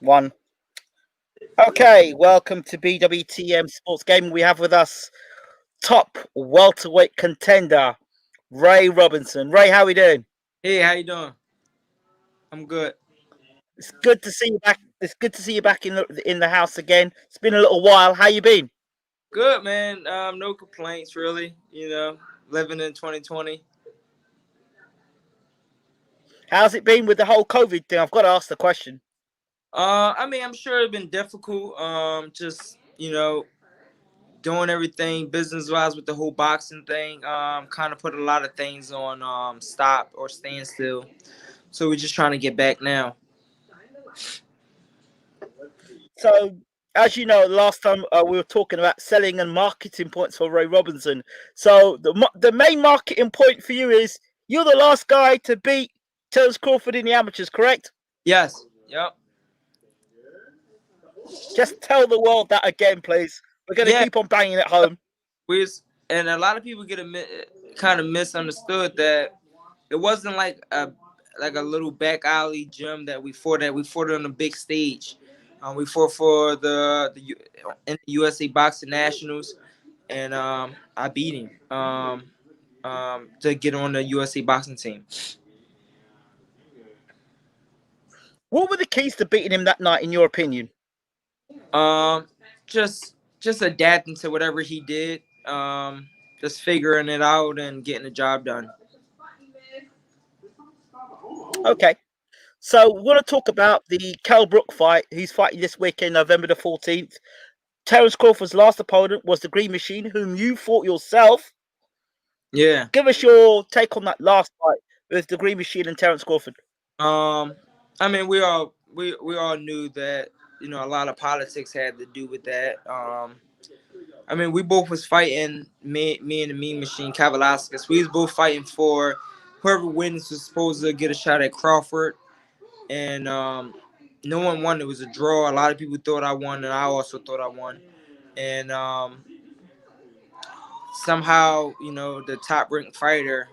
One. Okay, welcome to BWTM Sports Gaming. We have with us top welterweight contender, Ray Robinson. Ray, how are we doing? Hey, how you doing? I'm good. It's good to see you back. It's good to see you back in the house again. It's been a little while. How you been? Good, man. No complaints, really. Living in 2020. How's it been with the whole COVID thing? I've got to ask the question. I'm sure it's been difficult. Just doing everything business-wise with the whole boxing thing. Kind of put a lot of things on stop or standstill. So we're just trying to get back now. So, as you know, last time we were talking about selling and marketing points for Ray Robinson. So the main marketing point for you is you're the last guy to beat Terence Crawford in the amateurs, correct? Yes. Yep. Just tell the world that again, please. We're going to keep on banging it home. And a lot of people get kind of misunderstood that it wasn't like a little back alley gym that we fought at. We fought on a big stage. We fought for in the USA Boxing Nationals, and I beat him to get on the USA Boxing team. What were the keys to beating him that night, in your opinion? Just adapting to whatever he did. Just figuring it out and getting the job done. Okay. So we're going to talk about the KELL BROOK fight. He's fighting this weekend, November the 14th. Terence Crawford's last opponent was the Green Machine, whom you fought yourself. Yeah. Give us your take on that last fight with the Green Machine and Terence Crawford. We all knew that a lot of politics had to do with that. We both was fighting, me and the Mean Machine, Kavalauskas. We was both fighting for whoever wins was supposed to get a shot at Crawford, and no one won. It was a draw. A lot of people thought I won, and I also thought I won. And somehow, the top ranked fighter,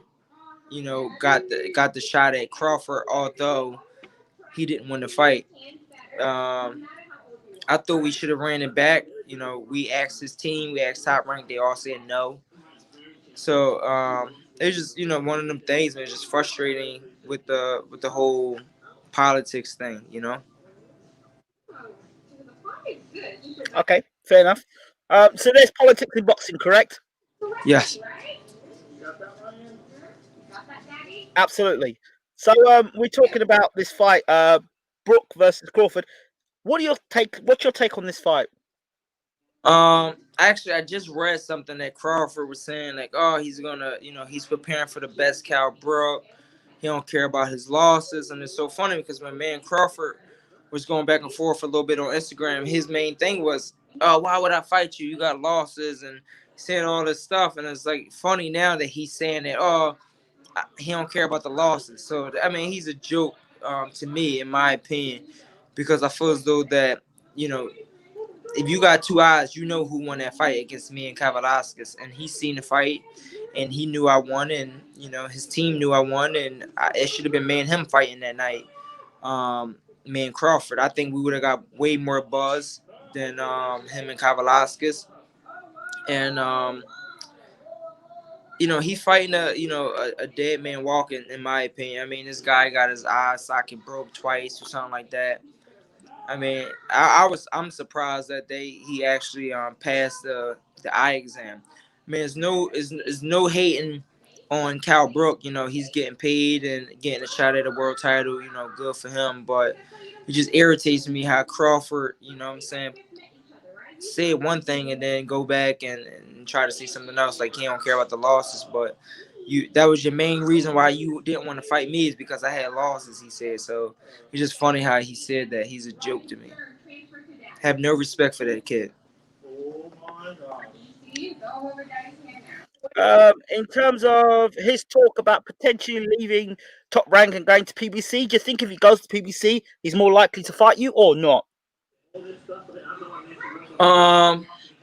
got the shot at Crawford, although he didn't win the fight. I thought we should have ran it back. We asked his team, we asked Top Rank, they all said no. So it's just one of them things, man. It's just frustrating with the whole politics thing. Okay, fair enough. So there's politics in boxing, correct? Yes. Absolutely. So we're talking about this fight, Brook versus Crawford. What's your take on this fight? Actually, I just read something that Crawford was saying, like, oh, he's gonna, he's preparing for the best Kell Brook. He don't care about his losses, and it's so funny because when me and Crawford was going back and forth a little bit on Instagram, his main thing was, oh, why would I fight you? You got losses, and saying all this stuff, and it's like funny now that he's saying that, oh, he don't care about the losses. So he's a joke to me, in my opinion, because I feel as though that if you got two eyes, you know who won that fight against me and Kavalauskas, and he's seen the fight, and he knew I won, and his team knew I won, and it should have been me and him fighting that night. Me and Crawford, I think we would have got way more buzz than him and Kavalauskas, and he's fighting a dead man walking, in my opinion. This guy got his eye socket broke twice or something like that. I'm surprised that he actually passed the eye exam. There's no hating on Kell Brook. He's getting paid and getting a shot at a world title. Good for him. But it just irritates me how Crawford, say one thing and then go back and try to say something else. Like he don't care about the losses, but that was your main reason why you didn't want to fight me is because I had losses, he said. So it's just funny how he said that. He's a joke to me. Have no respect for that kid. In terms of his talk about potentially leaving Top Rank and going to PBC, do you think if he goes to PBC, he's more likely to fight you or not?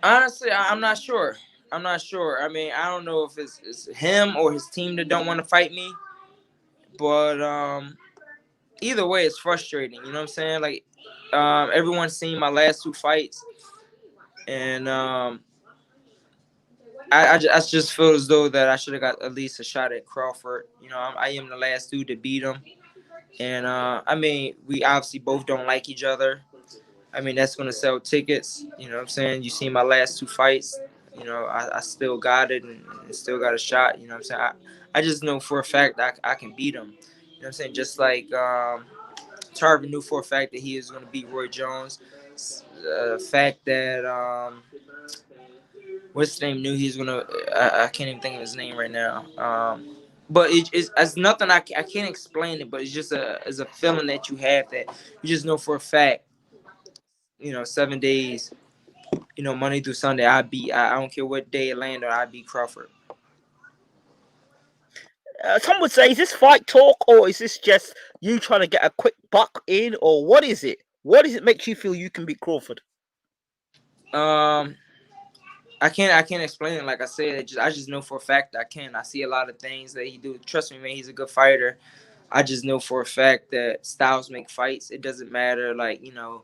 Honestly, I'm not sure. I don't know if it's him or his team that don't want to fight me, but either way, it's frustrating. You know what I'm saying? Like, everyone's seen my last 2 fights, and I just feel as though that I should have got at least a shot at Crawford. You know, I am the last dude to beat him, and I mean, we obviously both don't like each other. I mean, that's gonna sell tickets. You know what I'm saying? You see my last 2 fights. You know, I still got it and still got a shot. You know what I'm saying? I just know for a fact that I can beat him. You know what I'm saying? Just like Tarvin knew for a fact that he is going to beat Roy Jones. Fact that what's his name knew he's going to. I can't even think of his name right now. But it's nothing I can't explain it. But it's just a feeling that you have that you just know for a fact. You know, 7 days. You know, Monday through Sunday, I don't care what day it landed, I beat Crawford. Some would say, is this fight talk, or is this just you trying to get a quick buck in, or what is it? What is it makes you feel you can beat Crawford? I can't explain it. Like I said, I just know for a fact I can. I see a lot of things that he do. Trust me, man, he's a good fighter. I just know for a fact that styles make fights. It doesn't matter, like, you know,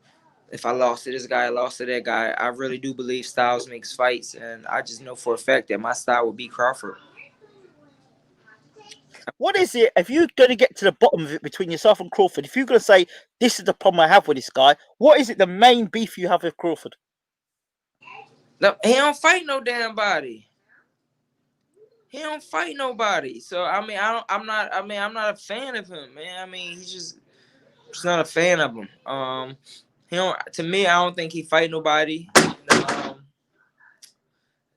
if I lost to this guy, I lost to that guy. I really do believe styles makes fights, and I just know for a fact that my style will beat Crawford. What is it, if you're going to get to the bottom of it between yourself and Crawford, if you're going to say, this is the problem I have with this guy, what is it, the main beef you have with Crawford? No, he don't fight no damn body. He don't fight nobody. So I mean, I'm not a fan of him, man. I mean, he's just not a fan of him. He don't. To me, I don't think he fight nobody.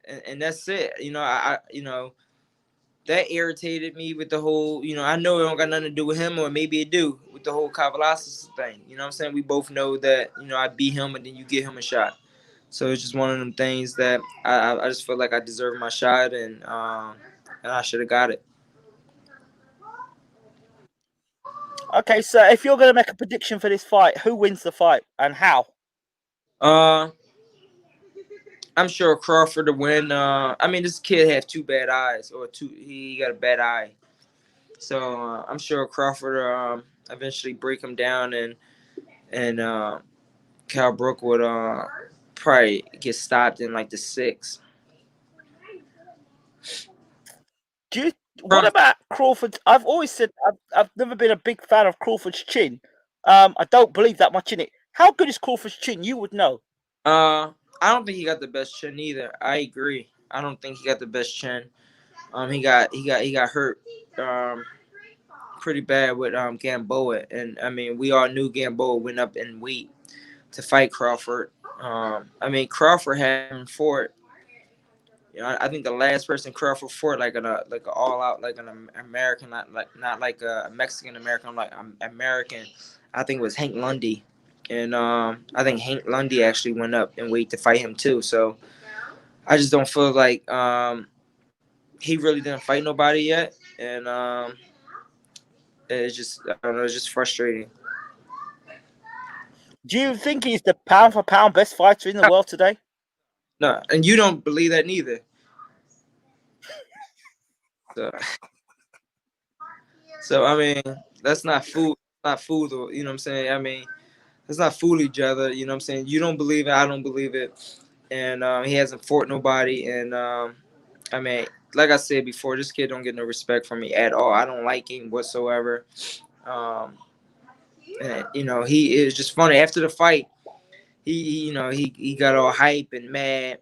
And that's it. You know, you know, that irritated me with the whole. You know, I know it don't got nothing to do with him, or maybe it do with the whole Kavalasis thing. You know what I'm saying? We both know that. You know, I beat him, and then you get him a shot. So it's just one of them things that I just feel like I deserve my shot, and I should have got it. Okay, so if you're going to make a prediction for this fight, who wins the fight and how? Uh, I'm sure Crawford to win. I mean, this kid has 2 bad eyes, or two. He got a bad eye, so I'm sure Crawford eventually break him down, and Cal Brook would probably get stopped in like the 6th. What about Crawford? I've always said I've never been a big fan of Crawford's chin. I don't believe that much in it. How good is Crawford's chin? You would know. I don't think he got the best chin either. I agree. I don't think he got the best chin. He got hurt pretty bad with Gamboa, and I mean, we all knew Gamboa went up in weight to fight Crawford. I mean, Crawford had him fought. You know, I think the last person Crawford fought like an all out, like an American, not like a Mexican American, like American. I think it was Hank Lundy, and I think Hank Lundy actually went up in weight to fight him too. So I just don't feel like he really didn't fight nobody yet, and it's just, I don't know, it's just frustrating. Do you think he's the pound for pound best fighter in the world today? No, and you don't believe that neither. So I mean, that's not food. Not food, or you know what I'm saying. I mean, let's not fool each other. You know what I'm saying. You don't believe it. I don't believe it. And he hasn't fought nobody. And I mean, like I said before, this kid don't get no respect from me at all. I don't like him whatsoever. Um, and you know, he is just funny after the fight. He you know, he got all hype and mad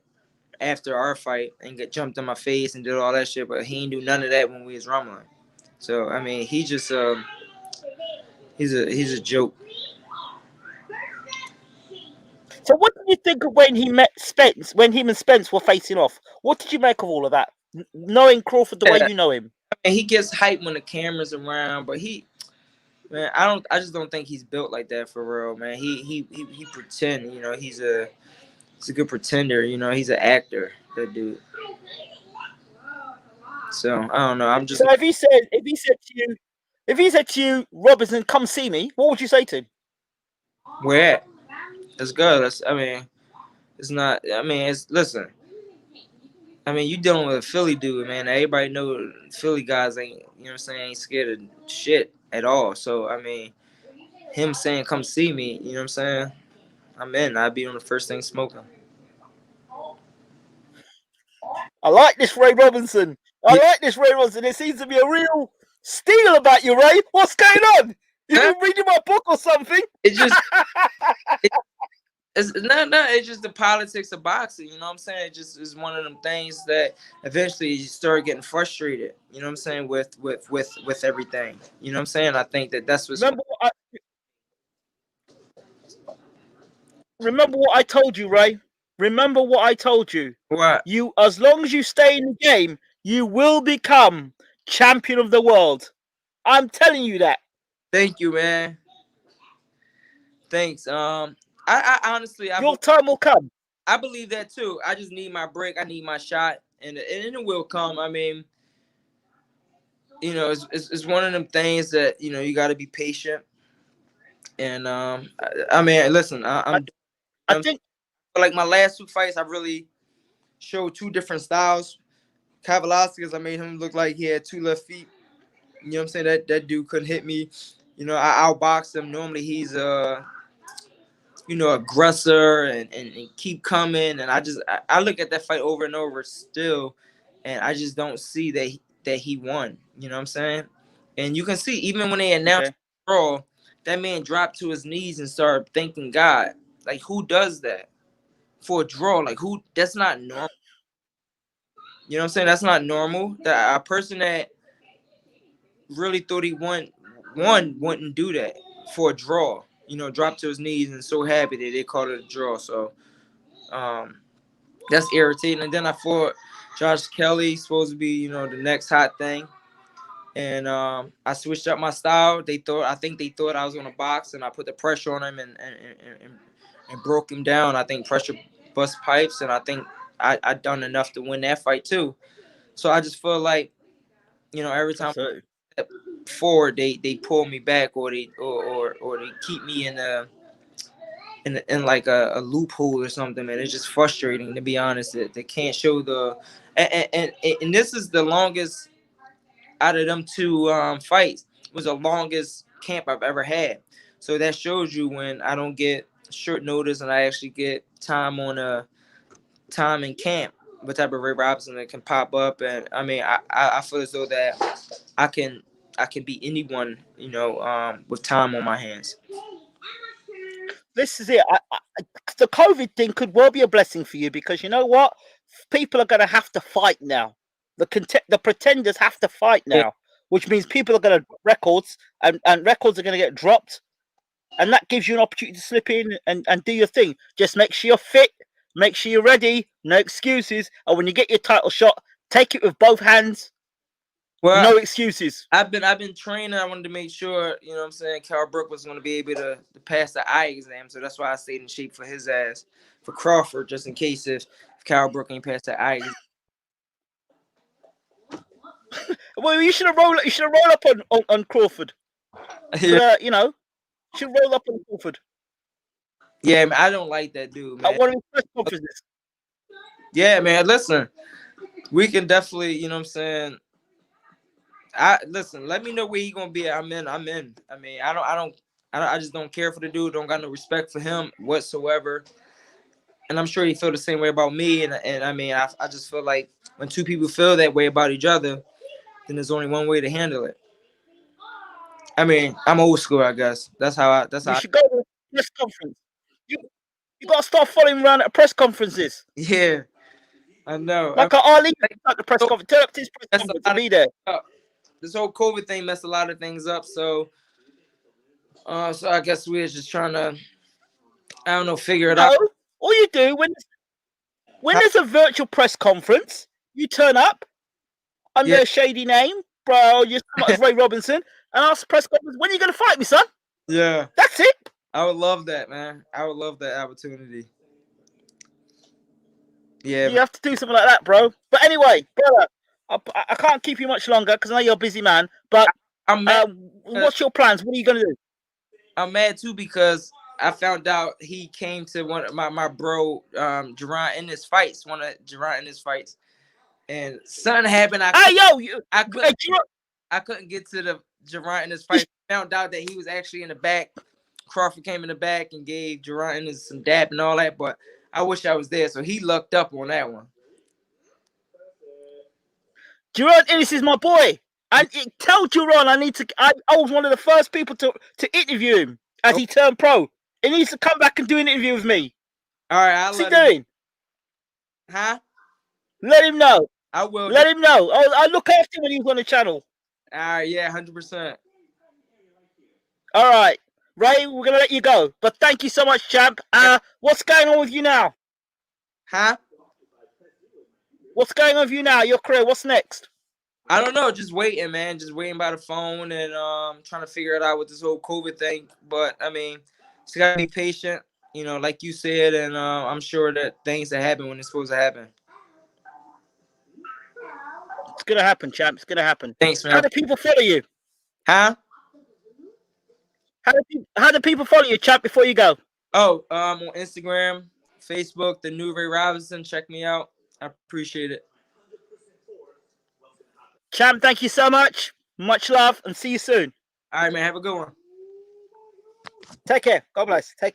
after our fight and got jumped in my face and did all that shit, but he ain't do none of that when we was rumbling. So I mean, he just he's a joke. So what did you think of when he met Spence? When him and Spence were facing off, what did you make of all of that? Knowing Crawford the way Yeah, you know him. and he gets hyped when the camera's around, but man, I just don't think he's built like that for real, man. He pretend, you know, he's a good pretender, you know, he's an actor, that dude. So I don't know. I'm just So if he said to you, Robinson, come see me, what would you say to him? where at? Let's go. I mean, it's not. I mean, it's listen. I mean, you dealing with a Philly dude, man. Everybody know Philly guys ain't, you know what I'm saying, ain't scared of shit at all. So I mean, him saying, "Come see me," you know what I'm saying? I'm in. I'd be on the first thing smoking. I like this Ray Robinson. I Yeah. like this Ray Robinson. There seems to be a real steal about you, Ray. What's going on? You been reading my book or something? It's just it's no, it's just the politics of boxing, you know what I'm saying? It just is one of them things that eventually you start getting frustrated, you know what I'm saying, with everything. You know what I'm saying? I think that's what's remember what I told you, Ray. Remember what I told you. what. You, as long as you stay in the game, you will become champion of the world. I'm telling you that. Thank you, man. Thanks. I honestly Your time will come. I believe that too. I just need my break. I need my shot, and it will come. I mean, you know, it's one of them things that, you know, you got to be patient. And I mean, listen, I think like my last two fights, I really showed two different styles. Kavaliauskas, I made him look like he had two left feet. You know what I'm saying? That dude couldn't hit me. You know, I outboxed him. Normally he's you know, aggressor and keep coming. And I look at that fight over and over still, and I just don't see that he won. You know what I'm saying? And you can see even when they announced the draw, that man dropped to his knees and started thanking God. Like, who does that for a draw? Like, who? That's not normal. You know what I'm saying? That's not normal. That a person that really thought he won wouldn't do that for a draw. You know, drop to his knees and so happy that they called it a draw. So that's irritating. And then I fought Josh Kelly, supposed to be, you know, the next hot thing. And I switched up my style. I think they thought I was gonna box, and I put the pressure on him and broke him down. I think pressure bust pipes, and I think I done enough to win that fight too. So I just feel like, you know, every time I step forward, they pull me back, or they keep me in like a loophole or something, and it's just frustrating, to be honest. They can't show the and this is the longest out of them two fights. It was the longest camp I've ever had. So that shows you when I don't get short notice and I actually get time on a time in camp, what type of Ray Robinson that can pop up. And I mean, I feel as though that I can beat anyone, you know, with time on my hands. This is it. The COVID thing could well be a blessing for you, because you know what? People are going to have to fight now. The pretenders have to fight now, which means people are going to records, and records are going to get dropped. And that gives you an opportunity to slip in and do your thing. Just make sure you're fit. Make sure you're ready. No excuses. And when you get your title shot, take it with both hands. Well, no excuses. I've been training. I wanted to make sure, you know what I'm saying, Kell Brook was going to be able to pass the eye exam. So that's why I stayed in shape for his ass, for Crawford, just in case if Kell Brook ain't passed the eye exam. Well, you should have rolled up on Crawford. Yeah. You know, you should roll up on Crawford. Yeah, man, I don't like that dude, man. At one of his press conferences. Yeah, man. Listen, we can definitely, you know what I'm saying. Listen. Let me know where he gonna be. I'm in. I mean, I just don't care for the dude. Don't got no respect for him whatsoever. And I'm sure he feel the same way about me. And I mean, I just feel like when two people feel that way about each other, then there's only one way to handle it. I mean, I'm old school, I guess. That's how. You should go to a press conference. You gotta start following around at press conferences. Yeah, I know. Like Ali at the press conference. Turn up to his press conference and be there. This whole COVID thing messed a lot of things up. So I guess we're just trying to, I don't know, figure it out. All you do when there's a virtual press conference, you turn up under a shady name, bro. You come as Ray Robinson and ask the press conference, when are you gonna fight me, son? Yeah, that's it. I would love that, man. I would love that opportunity. Yeah, you have to do something like that, bro. But anyway, brother, I can't keep you much longer because I know you're a busy man. But I'm mad. What's your plans? What are you gonna do? I'm mad too because I found out he came to one of my bro Gerard in his fights, and something happened. I couldn't get to the Gerard in his fight. Found out that he was actually in the back Crawford came in the back and gave Jerron some dap and all that, but I wish I was there. So he lucked up on that one. Jerron Ennis is my boy. And tell Jerron I was one of the first people to interview him as he turned pro. He needs to come back and do an interview with me. All right, What's he doing? Huh? Let him know. I will. Let him know. I'll look after him when he's on the channel. All right, yeah, 100%. All right, Ray, we're gonna let you go, but thank you so much, champ. What's going on with you now? Huh? What's going on with you now? Your career. What's next? I don't know. Just waiting, man. Just waiting by the phone and trying to figure it out with this whole COVID thing. But I mean, just gotta be patient, you know, like you said, and I'm sure that things that happen when it's supposed to happen. It's gonna happen, champ. It's gonna happen. Thanks, man. How do people follow you? Huh? How do people follow you, champ? Before you go. Oh, on Instagram, Facebook, the new Ray Robinson. Check me out. I appreciate it. Champ, thank you so much. Much love, and see you soon. All right, man. Have a good one. Take care. God bless. Take care.